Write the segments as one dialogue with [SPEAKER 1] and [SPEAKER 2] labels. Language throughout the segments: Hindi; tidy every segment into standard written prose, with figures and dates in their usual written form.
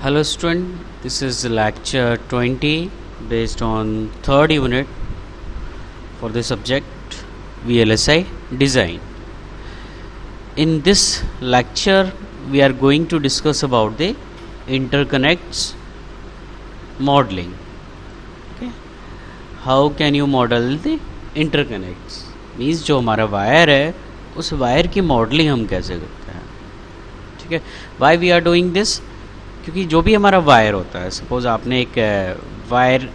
[SPEAKER 1] Hello student, this is lecture 20 based on third unit for the subject VLSI design. In this lecture we are going to discuss about the interconnects modeling. Okay, how can you model the interconnects? Means जो हमारा वायर है उस वायर की मॉडलिंग हम कैसे करते हैं. ठीक है, why we are doing this, क्योंकि जो भी हमारा वायर होता है, सपोज़ आपने एक वायर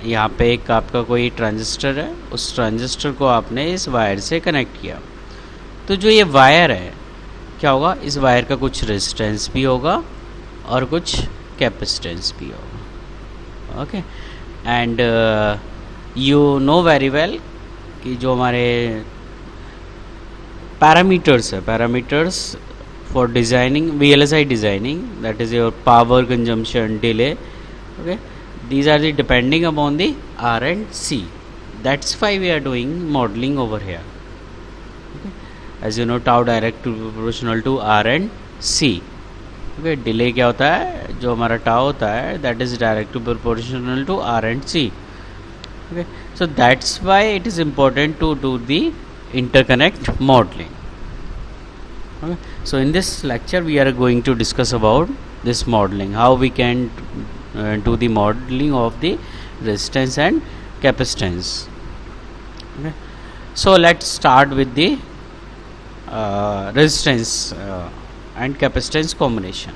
[SPEAKER 1] यहाँ पे एक आपका कोई ट्रांजिस्टर है, उस ट्रांजिस्टर को आपने इस वायर से कनेक्ट किया, तो जो ये वायर है क्या होगा, इस वायर का कुछ रेजिस्टेंस भी होगा और कुछ कैपेसिटेंस भी होगा. Okay, and you know very well कि जो हमारे पैरामीटर्स है, parameters for designing VLSI designing, that is your power consumption, delay, okay, these are the depending upon the R and C. That's why we are doing modeling over here. Okay, as you know, tau direct proportional to R and C. Okay, delay क्या होता है, जो हमारा tau होता है, that is direct proportional to R and C. Okay, so that's why it is important to do the interconnect modeling. Okay. So in this lecture we are going to discuss about this modeling, how we can do the modeling of the resistance and capacitance. Okay. So let's start with the resistance and capacitance combination.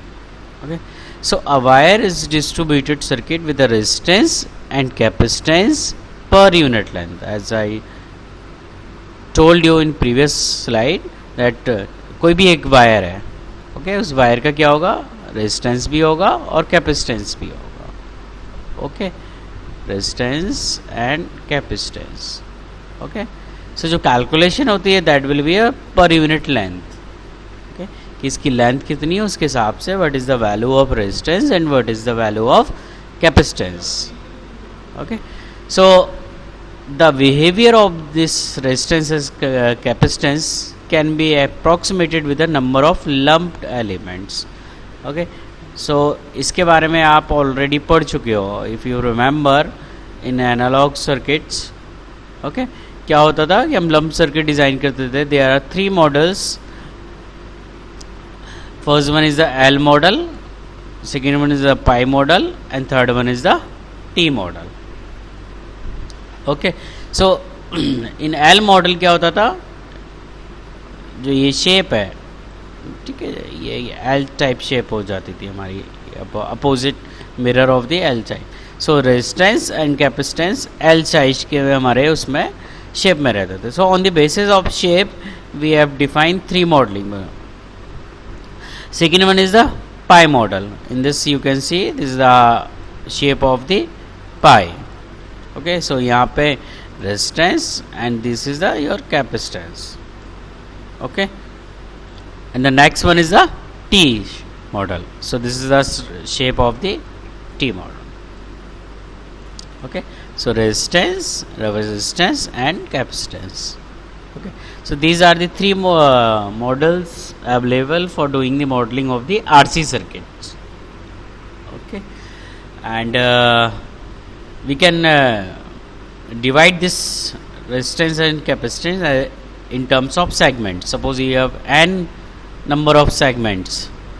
[SPEAKER 1] Okay. So a wire is distributed circuit with a resistance and capacitance per unit length, as I told you in previous slide that कोई भी एक वायर है, ओके, उस वायर का क्या होगा, रेजिस्टेंस भी होगा और कैपेसिटेंस भी होगा. Okay, resistance and capacitance. Okay, so जो कैलकुलेशन होती है that will be a per unit length. Okay, कि इसकी लेंथ कितनी है उसके हिसाब से what is the value of resistance and what is the value of capacitance. Okay, so the behaviour of this resistance and capacitance can be approximated with a number of lumped elements. Okay, so इसके बारे में आप already पढ़ चुके हो. If you remember in analog circuits, okay, क्या होता था कि हम lump circuit डिज़ाइन करते थे. There are three models. First one is the L model, second one is the pi model, and third one is the T model. Okay, so in L model क्या होता था, जो ये शेप है, ठीक है, ये एल टाइप शेप हो जाती थी हमारी, opposite mirror of the L type. So resistance and capacitance L size के हमारे उसमें शेप में रहते थे. So on the basis of shape we have defined three modelling. Second one is the pi model. In this you can see this is the shape of the pi. Okay, so यहाँ पे resistance and this is the your capacitance. Okay, and the next one is the T model. So this is the shape of the T model. Okay, so resistance and capacitance. Okay, so these are the three models available for doing the modeling of the RC circuits. Okay, and we can divide this resistance and capacitance in terms of segments. Suppose you have n number of segments.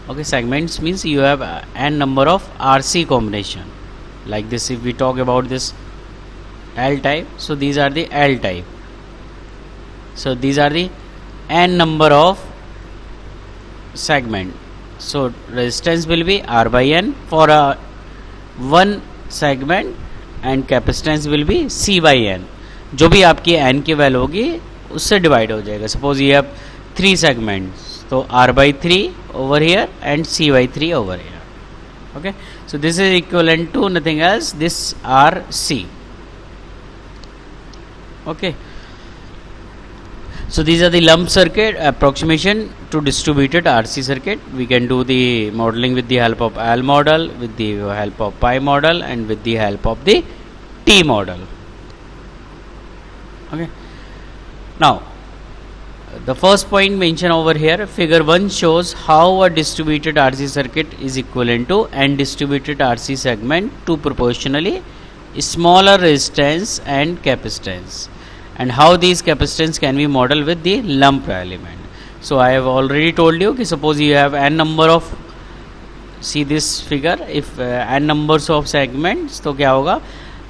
[SPEAKER 1] Okay, segments means you have n number of RC combination. Like this, if we talk about this L type, so these are the L type. So these are the n number of segment. So resistance will be R by n for a one segment and capacitance will be C by n. जो भी आपकी n की वैल्यू होगी उससे डिवाइड हो जाएगा. सपोज ये अब थ्री सेगमेंट्स, तो R by three over here and C by three over here. Okay, so this is equivalent to nothing else this R C. Okay, so these are the lump circuit approximation to distributed RC circuit. We can do the modeling with the help of L model, with the help of pi model, and with the help of the T model. Okay, now the first point mentioned over here, figure 1 shows how a distributed RC circuit is equivalent to n distributed RC segment to proportionally smaller resistance and capacitance, and how these capacitance can be modeled with the lump element. So I have already told you, suppose you have n number of, see this figure, if n numbers of segments, तो क्या होगा,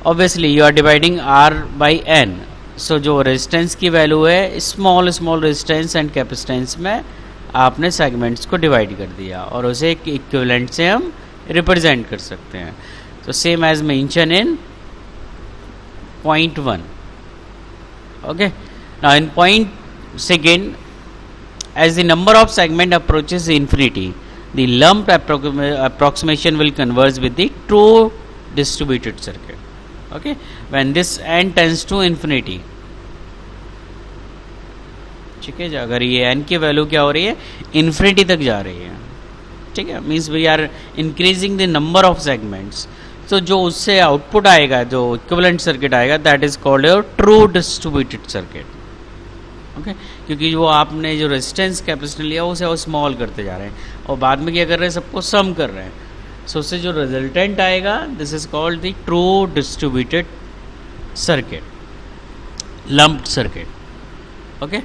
[SPEAKER 1] obviously you are dividing r by n. So जो रेजिस्टेंस की वैल्यू है स्मॉल रेजिस्टेंस एंड कैपेसिटेंस में आपने सेगमेंट्स को डिवाइड कर दिया और उसे एक इक्विवेलेंट से हम रिप्रेजेंट कर सकते हैं. तो same as mention in point 1. Okay, now in point second, as the number of segment approaches infinity, the lump approximation will converge with the true distributed circuit. Okay, when this n tends to infinity, ठीक है, अगर ये n की वैल्यू क्या हो रही है, इन्फिनिटी तक जा रही है, ठीक है, means we are increasing the number of segments. तो जो उससे आउटपुट आएगा, जो इक्विवेलेंट सर्किट आएगा, that is called your true distributed circuit. Okay, क्योंकि वो आपने जो रेजिस्टेंस कैपेसिटेंस लिया उसे वो स्मॉल करते जा रहे हैं और बाद में क्या कर रहे हैं, सबको सम कर रहे हैं. सो उससे जो रिजल्टेंट आएगा, this is called the true distributed circuit, lumped circuit. Okay,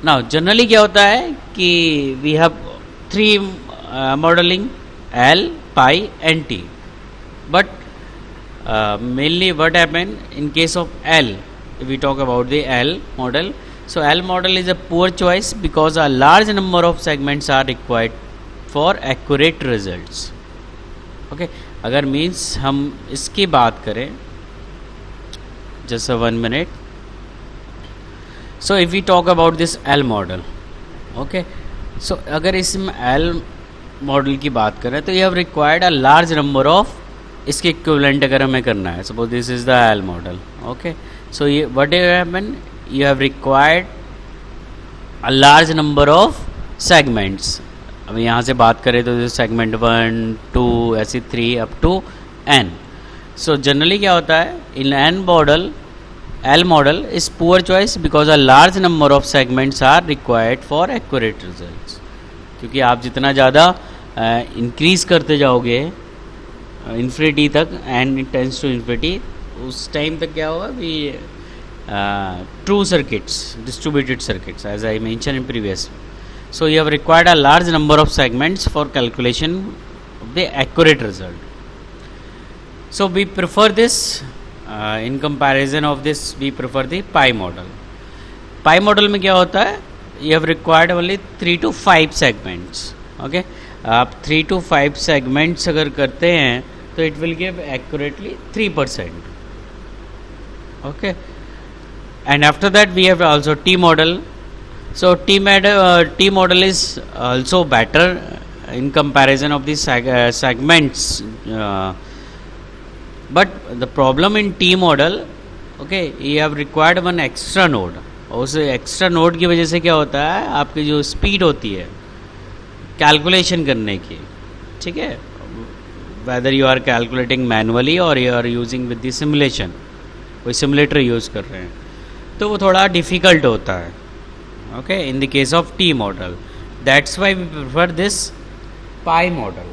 [SPEAKER 1] now generally क्या होता है कि we have 3 modelling, L, pi and T, but mainly what happen in case of L, if we talk about the L model. So L model is a poor choice because a large number of segments are required for accurate results. Okay, अगर means हम इसकी बात करें, just 1 minute. So if we talk about this L model, okay, so अगर इसमें L मॉडल की बात करें तो you have required a large number of, इसके इक्विवेलेंट अगर हमें करना है, suppose this is the L model, okay, so what will happen, you have required a large number of segments. अब यहाँ से बात करें तो सेगमेंट 1, 2 ऐसे 3 up to n. So generally क्या होता है, in N model, L model is poor choice because a large number of segments are required for accurate results. क्योंकि आप जितना ज़्यादा इंक्रीज करते जाओगे इन्फिनिटी तक, and it tends to infinity, उस टाइम तक क्या होगा कि true circuits, distributed circuits, as I mention in previous. So you have required a large number of segments for calculation of the accurate result. So we prefer this, in comparison of this, we prefer the pi model. Pi model में क्या होता है, you have required only 3 to 5 segments. Okay, आप 3 to 5 segments अगर करते हैं तो it will give accurately 3%. Okay, and after that we have also T model. So T model is also better in comparison of the segments, but the problem in T model, okay, you have required one extra node. और उस एक्स्ट्रा नोड की वजह से क्या होता है, आपकी जो स्पीड होती है कैलकुलेशन करने की, ठीक है, whether you are calculating manually or you are using with the simulation, कोई सिमुलेटर यूज़ कर रहे हैं तो वो थोड़ा डिफ़िकल्ट होता है. Okay, in the case of T model, that's why we prefer this pi model.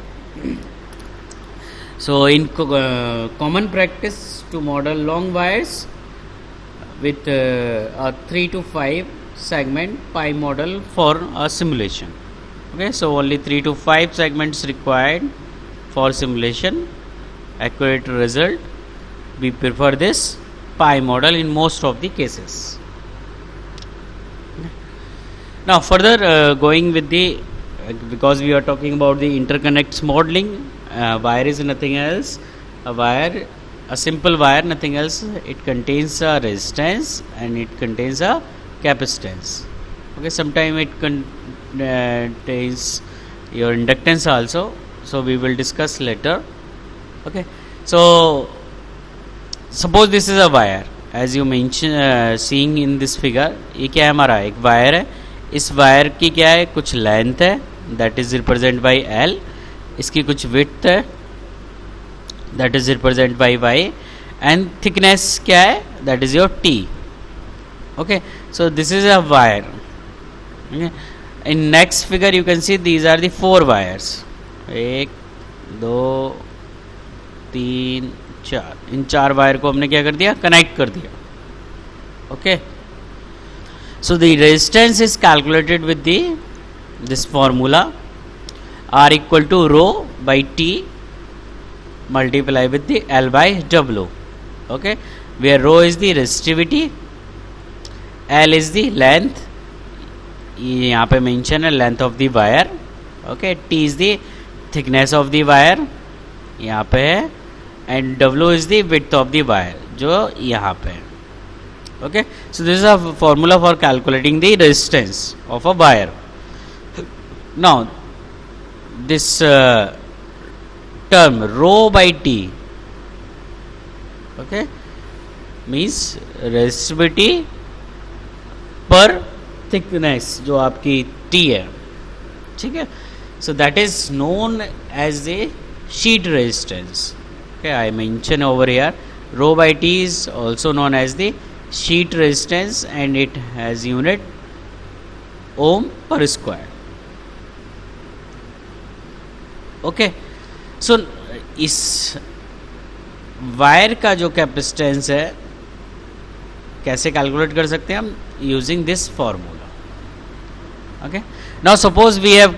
[SPEAKER 1] So in common practice to model long wires with a 3 to 5 segment pi model for a simulation. Okay, so only 3 to 5 segments required for simulation, accurate result. We prefer this pi model in most of the cases. Now further going with the, because we are talking about the interconnects modeling, wire is nothing else, a wire, a simple wire, nothing else. It contains a resistance and it contains a capacitance. Okay, sometimes it contains your inductance also, so we will discuss later. Okay, so suppose this is a wire, as you mentioned, seeing in this figure, ये क्या है हमारा, एक वायर है. इस वायर की क्या है, कुछ लेंथ है, that is represent by L, इसकी कुछ विड्थ है, that is represent by Y, and thickness क्या है, that is your T. Okay, so this is a wire. Okay. In next figure you can see these are the 4 wires. 1 2 3 4. In 4 wire को हमने क्या कर दिया, कनेक्ट कर दिया. Okay, so the resistance is calculated with this formula, R equal to rho by T multiply with the L by W. Okay, where rho is the resistivity, L is the length, यहाँ पे मेंशन है length of the wire. Okay, T is the thickness of the wire, यहाँ पे है, and W is the width of the wire, जो यहाँ पे है. Okay, so this is a formula for calculating the resistance of a wire. Now this term rho by T, okay, means resistivity per thickness जो आपकी T है. ठीक है, so that is known as a sheet resistance. Okay, I mention over here rho by T is also known as the sheet resistance and it has unit ohm per square. Okay, सो इस वायर का जो कैपेसिटेंस है कैसे कैलकुलेट कर सकते हैं हम, using this formula. Okay, now suppose we have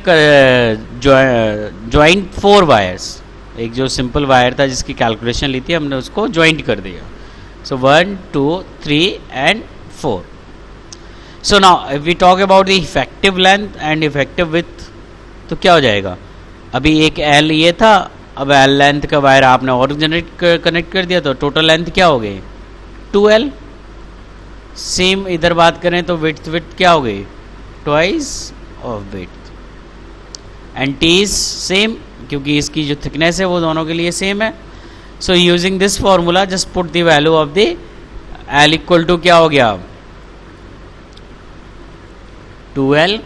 [SPEAKER 1] joint 4 wires. एक जो सिंपल वायर था जिसकी कैलकुलेशन ली थी हमने उसको ज्वाइंट कर दिया. So 1 2 3 and 4. So now if we talk about the effective length and effective width, तो क्या हो जाएगा, अभी एक L ये था, अब L लेंथ का वायर आपने और कनेक्ट कर दिया, तो टोटल लेंथ क्या हो गई 2L. सेम इधर बात करें तो विड्थ क्या हो गई, twice of width, and T is same क्योंकि इसकी जो थिकनेस है वो दोनों के लिए सेम है. So using this formula just put the value of the L equal to क्या हो गया 2L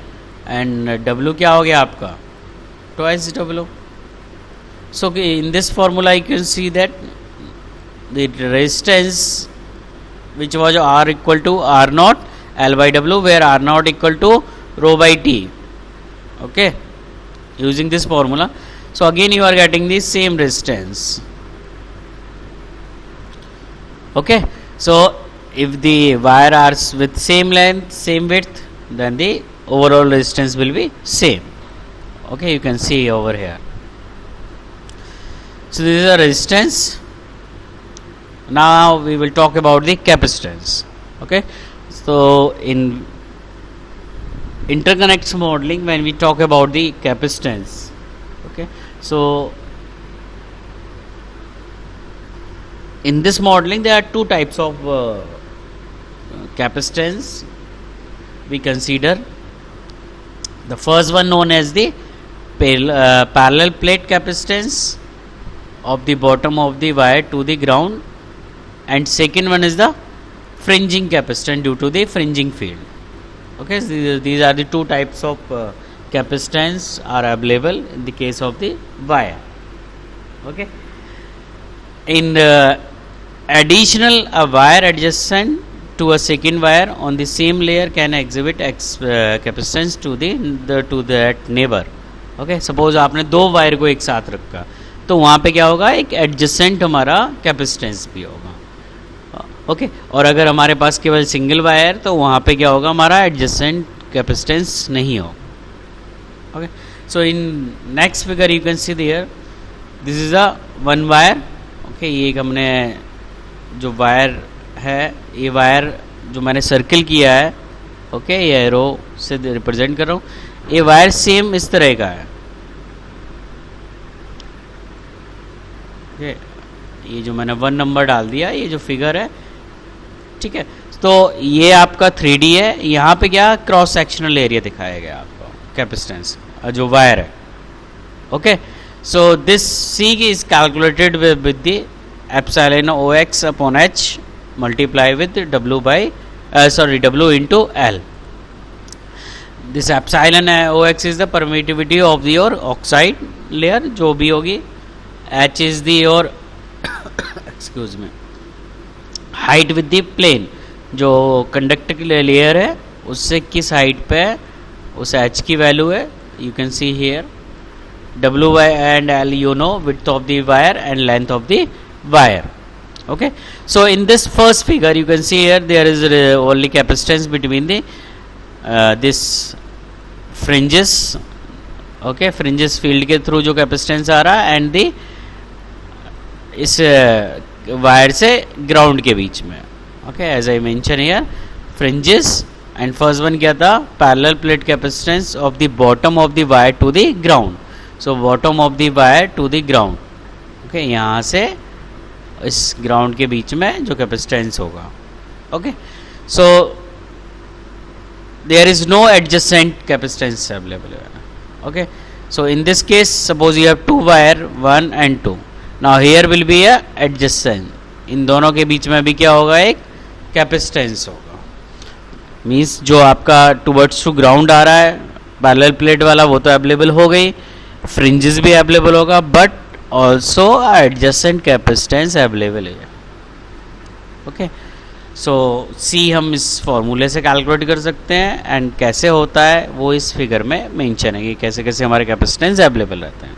[SPEAKER 1] एंड W क्या हो गया आपका twice W. So in this formula you can see that the resistance which was R equal to R naught L by W, where R naught equal to rho by T. Okay, using this formula, so again you are getting the same resistance. Okay, so if the wire are with same length, same width, then the overall resistance will be same. Okay, you can see over here. So this is a resistance. Now we will talk about the capacitance. Okay, so in interconnects modeling, when we talk about the capacitance, okay, so in this modeling there are 2 types of capacitance we consider. The first one known as the parallel plate capacitance of the bottom of the wire to the ground, and second one is the fringing capacitance due to the fringing field. Okay, so these are the 2 types of capacitance are available in the case of the wire. Okay, in additional, a wire adjacent to a second wire on the same layer can exhibit capacitance to that neighbor. Okay, suppose आपने 2 वायर को एक साथ रखा तो वहाँ पे क्या होगा, एक एडजेसेंट हमारा कैपेसिटेंस भी होगा. ओके, और अगर हमारे पास केवल सिंगल वायर तो वहाँ पे क्या होगा, हमारा एडजेसेंट कैपेसिटेंस नहीं होगा. Okay, so in next figure you can see there this is a 1 wire. Okay, ये एक हमने जो वायर है, ये वायर जो मैंने सर्किल किया है, ओके, ये एरो से रिप्रेजेंट कर रहा हूँ. ये वायर सेम इस तरह का है. ये जो मैंने 1 नंबर डाल दिया, ये जो फिगर है, ठीक है, तो ये आपका 3D है. यहाँ पे क्या क्रॉस सेक्शनल एरिया दिखाया गया आपको कैपेसिटेंस जो वायर है. Okay, so this C is calculated with the epsilon OX upon H multiply with W into L. This epsilon OX is the permittivity of your oxide layer जो भी होगी. H is the your excuse me height with the plane, जो कंडक्टर की लेयर है उससे किस हाइट पे उस एच की वैल्यू है, you can see here W and L, you know, width of the wire and length of the wire. Okay, so in this first figure you can see here there is only capacitance between the this fringes. Okay, fringes field के through जो capacitance आ रहा है and the इस वायर से ग्राउंड के बीच में. Okay, as I mentioned here, fringes and first one क्या था, parallel plate capacitance of the bottom of the wire to the ground. So bottom of the wire to the ground. Okay, यहाँ से इस ग्राउंड के बीच में जो कैपेसिटेंस होगा. Okay, so there is no adjacent capacitance available. Okay, so in this case suppose you have two wire 1 and 2. Now here will be a adjacent. इन दोनों के बीच में भी क्या होगा, एक कैपेसिटेंस होगा. मीन्स जो आपका टुवर्ड्स टू ग्राउंड आ रहा है पैरेलल प्लेट वाला वो तो अवेलेबल हो गई, फ्रिंजेस भी अवेलेबल होगा, but also adjacent capacitance available है. ओके, सो सी हम इस फॉर्मूले से कैलकुलेट कर सकते हैं एंड कैसे होता है वो इस फिगर में मेंशन है कि कैसे कैसे हमारे कैपेसिटेंस अवेलेबल रहते हैं.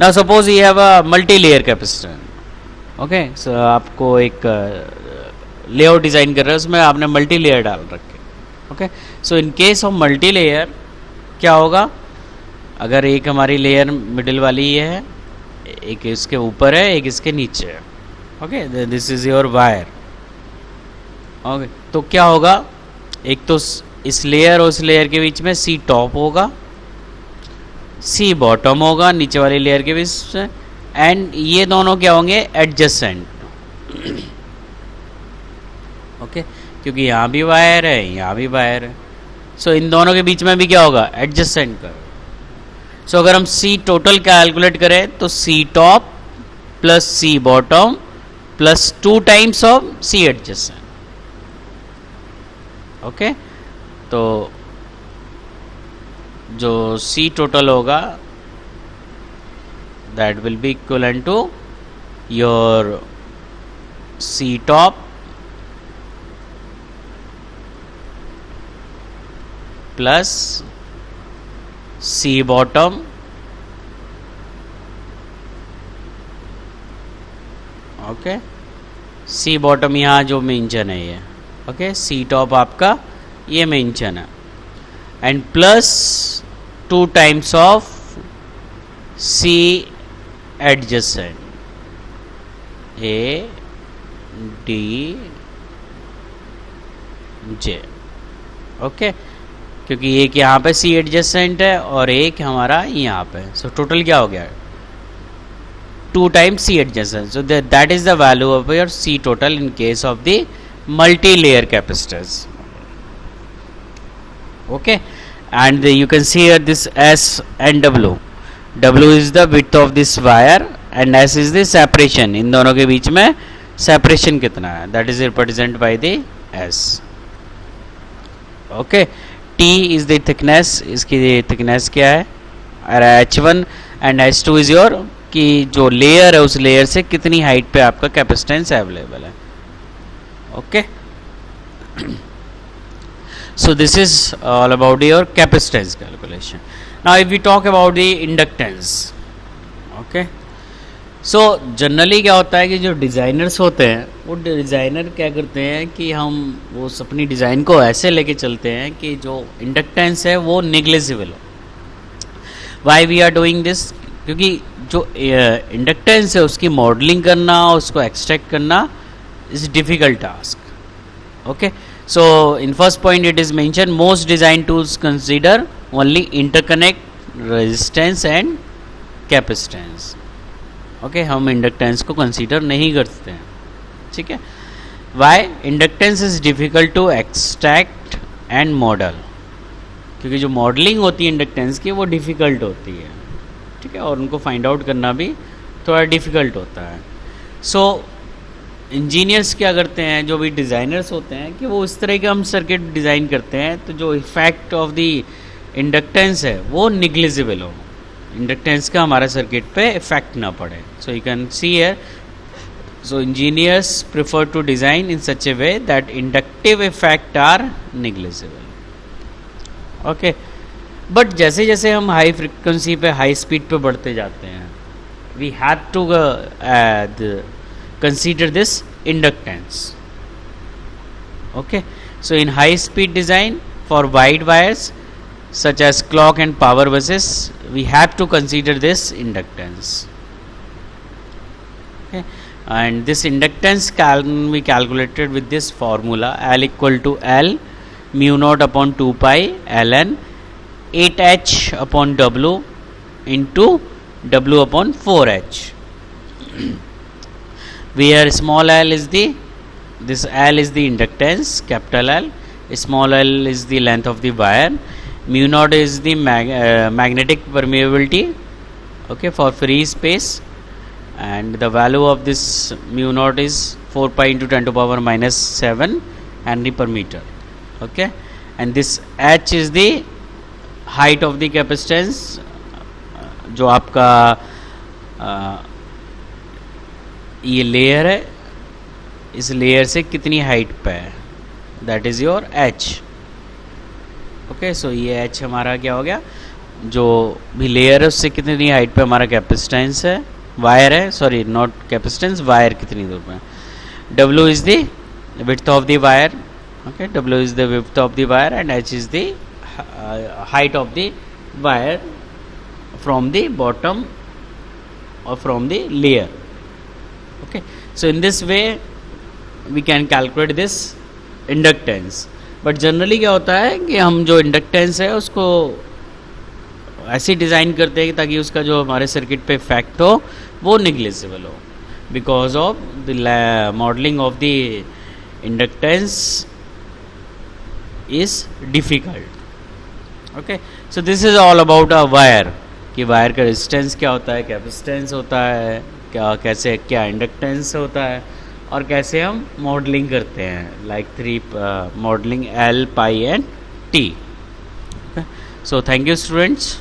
[SPEAKER 1] Now suppose you have a multi layer capacitance. Okay, so आपको एक लेआउट डिज़ाइन कर रहे हैं, उसमें आपने मल्टी लेयर डाल रखे. Okay, so in case of multi layer क्या होगा, अगर एक हमारी लेयर मिडिल वाली ये है, एक इसके ऊपर है, एक इसके नीचे है. Okay, this is your wire. Okay, तो क्या होगा, एक तो इस लेयर और उस लेयर के बीच में सी टॉप होगा, सी बॉटम होगा नीचे वाली लेयर के बीच में, एंड ये दोनों क्या होंगे, एडजेसेंट. ओके, क्योंकि यहाँ भी वायर है, यहाँ भी वायर है. सो इन दोनों के बीच में भी क्या होगा, एडजेसेंट का. सो अगर हम सी टोटल कैलकुलेट करें तो C top plus C bottom plus 2 times of C adjacent. Okay, तो जो सी टोटल होगा that will be equivalent to your C top plus C bottom okay, C bottom यहाँ जो मेंशन है ये. ओके, सी टॉप आपका ये मेंशन है and plus 2 times of C adjacent A D J. Okay, क्योंकि एक यहाँ पे सी एडजेसेंट है और एक हमारा यहाँ पे. सो टोटल क्या हो गया, 2 times C adjacent. So that is the value of your C total in case of the multi layer capacitors. Okay, and you can see here this S and W. W is the width of this wire and S is the separation. इन दोनों के बीच में सेपरेशन कितना है, that is represent by the S. Okay, T is the thickness, इसकी थिकनेस क्या है, और H1 and H2 is your कि जो लेयर है उस लेयर से कितनी हाइट पे आपका कैपेसिटेंस अवेलेबल है. Okay, so this is all about your capacitance calculation. Now if we talk about the inductance. Okay, so generally क्या होता है कि जो डिज़ाइनर्स होते हैं वो डिज़ाइनर क्या करते हैं कि हम वो अपनी डिज़ाइन को ऐसे लेके चलते हैं कि जो इंडक्टेंस है वो नेग्लिजिबल हो. Why we are doing this, क्योंकि जो इंडक्टेंस है उसकी मॉडलिंग करना, उसको एक्सट्रैक्ट करना is difficult task. Okay, so in first point it is mention most design tools consider only interconnect, resistance and capacitance. Okay, हम इंडक्टेंस को कंसीडर नहीं करते हैं. ठीक है, why, inductance is difficult to extract and model, क्योंकि जो मॉडलिंग होती है इंडक्टेंस की वो डिफ़िकल्ट होती है. ठीक है, और उनको फाइंड आउट करना भी थोड़ा डिफ़िकल्ट होता है. सो इंजीनियर्स क्या करते हैं, जो भी डिज़ाइनर्स होते हैं, कि वो इस तरह के हम सर्किट डिज़ाइन करते हैं तो जो इफेक्ट ऑफ द इंडक्टेंस है वो निग्लिजिबल हो, इंडक्टेंस का हमारा सर्किट पे इफेक्ट ना पड़े. So you can see here So engineers prefer to design in such a way that inductive effect are negligible. Okay, but जैसे जैसे हम हाई फ्रीक्वेंसी पे हाई स्पीड पे बढ़ते जाते हैं, we have to consider this inductance. Okay, so in high speed design for wide wires such as clock and power buses, we have to consider this inductance. Okay, and this inductance can be calculated with this formula: L equal to L mu naught upon 2 pi ln 8h upon W into W upon 4h, where small l is the L is the inductance, capital L, small l is the length of the wire, mu naught is the magnetic permeability, okay, for free space, and the value of this mu naught is 4 pi into 10 to power minus 7 Henry per meter. Okay, and this h is the height of the capacitance, जो आपका ये लेयर है, इस लेयर से कितनी हाइट पे है, that is your H. Okay, so ये एच हमारा क्या हो गया, जो भी लेयर है उससे कितनी हाइट पे हमारा कैपेसिटेंस है, वायर है, सॉरी नॉट कैपेसिटेंस, वायर कितनी दूर पे. W is the width of the wire. Okay, W is the width of the wire and H is the height of the wire from the bottom or from the layer. Okay, so in this way we can calculate this inductance. But generally क्या होता है कि हम जो inductance है उसको ऐसे डिज़ाइन करते हैं ताकि उसका जो हमारे सर्किट पे इफेक्ट हो वो निग्लिजिबल हो, because of the modelling of the inductance is difficult. Okay, so this is all about a wire, कि वायर का रेजिस्टेंस क्या होता है, कैपेसिटेंस होता है क्या, कैसे क्या इंडक्टेंस होता है, और कैसे हम मॉडलिंग करते हैं, like 3 modelling L, pi and T. So thank you students.